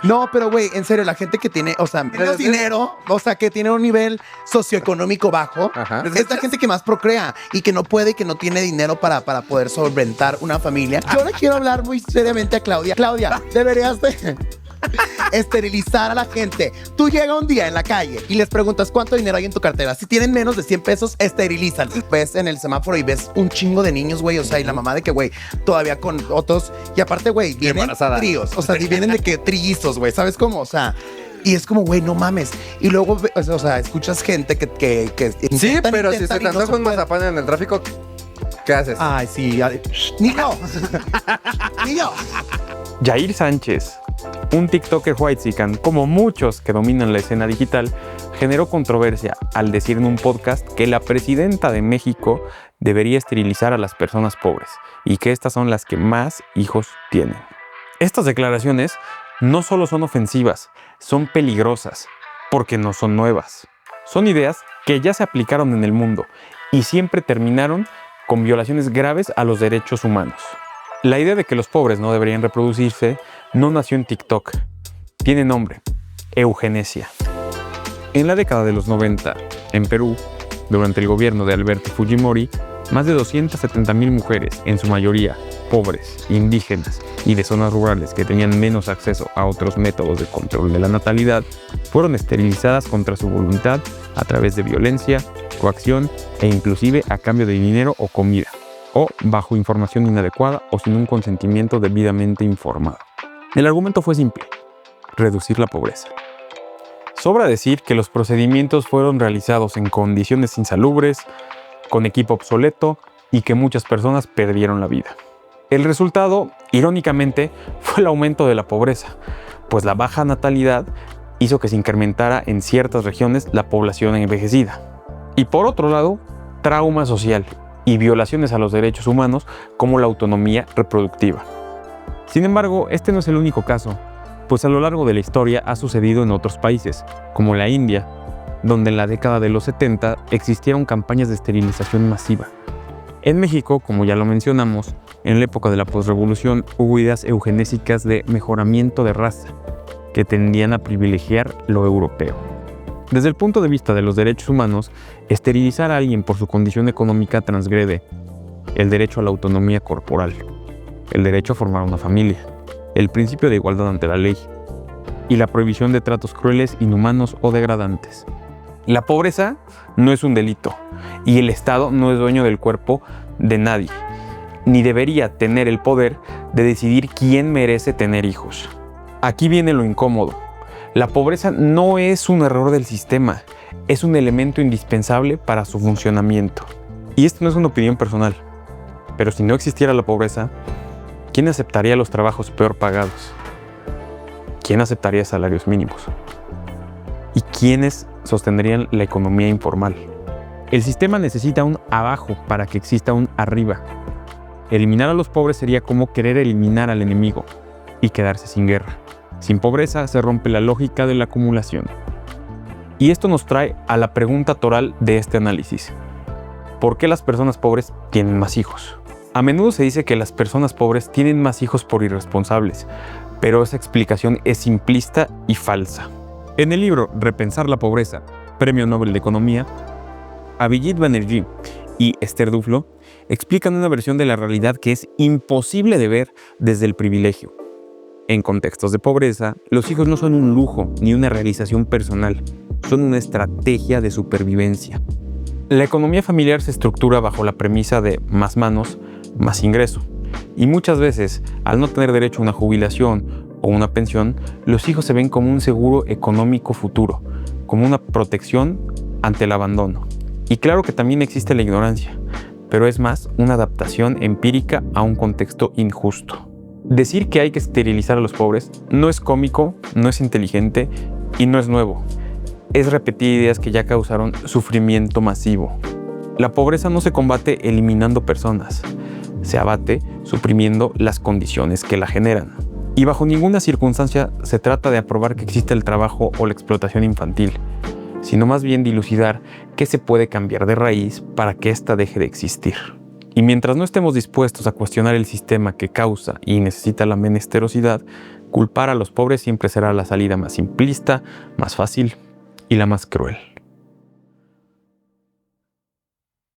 No, pero güey, en serio, la gente que tiene, o sea, menos dinero, o sea, que tiene un nivel socioeconómico bajo, es la gente que más procrea y que no puede y que no tiene dinero para poder solventar una familia. Yo le quiero hablar muy seriamente a Claudia. Claudia, deberías de esterilizar a la gente. Tú llegas un día en la calle y les preguntas cuánto dinero hay en tu cartera. Si tienen menos de 100 pesos, esterilizan. Ves en el semáforo y ves un chingo de niños, güey. O sea, y la mamá de que, güey, todavía con otros. Y aparte, güey, vienen tríos. O sea, vienen de que trillizos, güey. ¿Sabes cómo? O sea, y es como, güey, no mames. Y luego, o sea, escuchas gente que sí, pero si se te antoja un mazapán en el tráfico, ¿qué haces? Ay, sí. Niño. Niño. Yair Sánchez, un TikToker whitezican, como muchos que dominan la escena digital, generó controversia al decir en un podcast que la presidenta de México debería esterilizar a las personas pobres y que estas son las que más hijos tienen. Estas declaraciones no solo son ofensivas, son peligrosas, porque no son nuevas. Son ideas que ya se aplicaron en el mundo y siempre terminaron con violaciones graves a los derechos humanos. La idea de que los pobres no deberían reproducirse no nació en TikTok. Tiene nombre: eugenesia. En la década de los 90, en Perú, durante el gobierno de Alberto Fujimori, más de 270,000 mujeres, en su mayoría pobres, indígenas y de zonas rurales que tenían menos acceso a otros métodos de control de la natalidad, fueron esterilizadas contra su voluntad a través de violencia, coacción e inclusive a cambio de dinero o comida, o bajo información inadecuada o sin un consentimiento debidamente informado. El argumento fue simple: reducir la pobreza. Sobra decir que los procedimientos fueron realizados en condiciones insalubres, con equipo obsoleto y que muchas personas perdieron la vida. El resultado, irónicamente, fue el aumento de la pobreza, pues la baja natalidad hizo que se incrementara en ciertas regiones la población envejecida. Y por otro lado, trauma social y violaciones a los derechos humanos como la autonomía reproductiva. Sin embargo, este no es el único caso, pues a lo largo de la historia ha sucedido en otros países, como la India, donde en la década de los 70 existieron campañas de esterilización masiva. En México, como ya lo mencionamos, en la época de la posrevolución hubo ideas eugenésicas de mejoramiento de raza, que tendían a privilegiar lo europeo. Desde el punto de vista de los derechos humanos, esterilizar a alguien por su condición económica transgrede el derecho a la autonomía corporal, el derecho a formar una familia, el principio de igualdad ante la ley y la prohibición de tratos crueles, inhumanos o degradantes. La pobreza no es un delito y el Estado no es dueño del cuerpo de nadie, ni debería tener el poder de decidir quién merece tener hijos. Aquí viene lo incómodo. La pobreza no es un error del sistema, es un elemento indispensable para su funcionamiento. Y esto no es una opinión personal, pero si no existiera la pobreza, ¿quién aceptaría los trabajos peor pagados? ¿Quién aceptaría salarios mínimos? ¿Y quiénes sostendrían la economía informal? El sistema necesita un abajo para que exista un arriba. Eliminar a los pobres sería como querer eliminar al enemigo y quedarse sin guerra. Sin pobreza se rompe la lógica de la acumulación. Y esto nos trae a la pregunta toral de este análisis: ¿por qué las personas pobres tienen más hijos? A menudo se dice que las personas pobres tienen más hijos por irresponsables, pero esa explicación es simplista y falsa. En el libro Repensar la pobreza, Premio Nobel de Economía, Abhijit Banerjee y Esther Duflo explican una versión de la realidad que es imposible de ver desde el privilegio. En contextos de pobreza, los hijos no son un lujo ni una realización personal, son una estrategia de supervivencia. La economía familiar se estructura bajo la premisa de más manos, más ingreso. Y muchas veces, al no tener derecho a una jubilación o una pensión, los hijos se ven como un seguro económico futuro, como una protección ante el abandono. Y claro que también existe la ignorancia, pero es más una adaptación empírica a un contexto injusto. Decir que hay que esterilizar a los pobres no es cómico, no es inteligente y no es nuevo. Es repetir ideas que ya causaron sufrimiento masivo. La pobreza no se combate eliminando personas, se abate suprimiendo las condiciones que la generan. Y bajo ninguna circunstancia se trata de aprobar que existe el trabajo o la explotación infantil, sino más bien dilucidar qué se puede cambiar de raíz para que ésta deje de existir. Y mientras no estemos dispuestos a cuestionar el sistema que causa y necesita la menesterosidad, culpar a los pobres siempre será la salida más simplista, más fácil y la más cruel.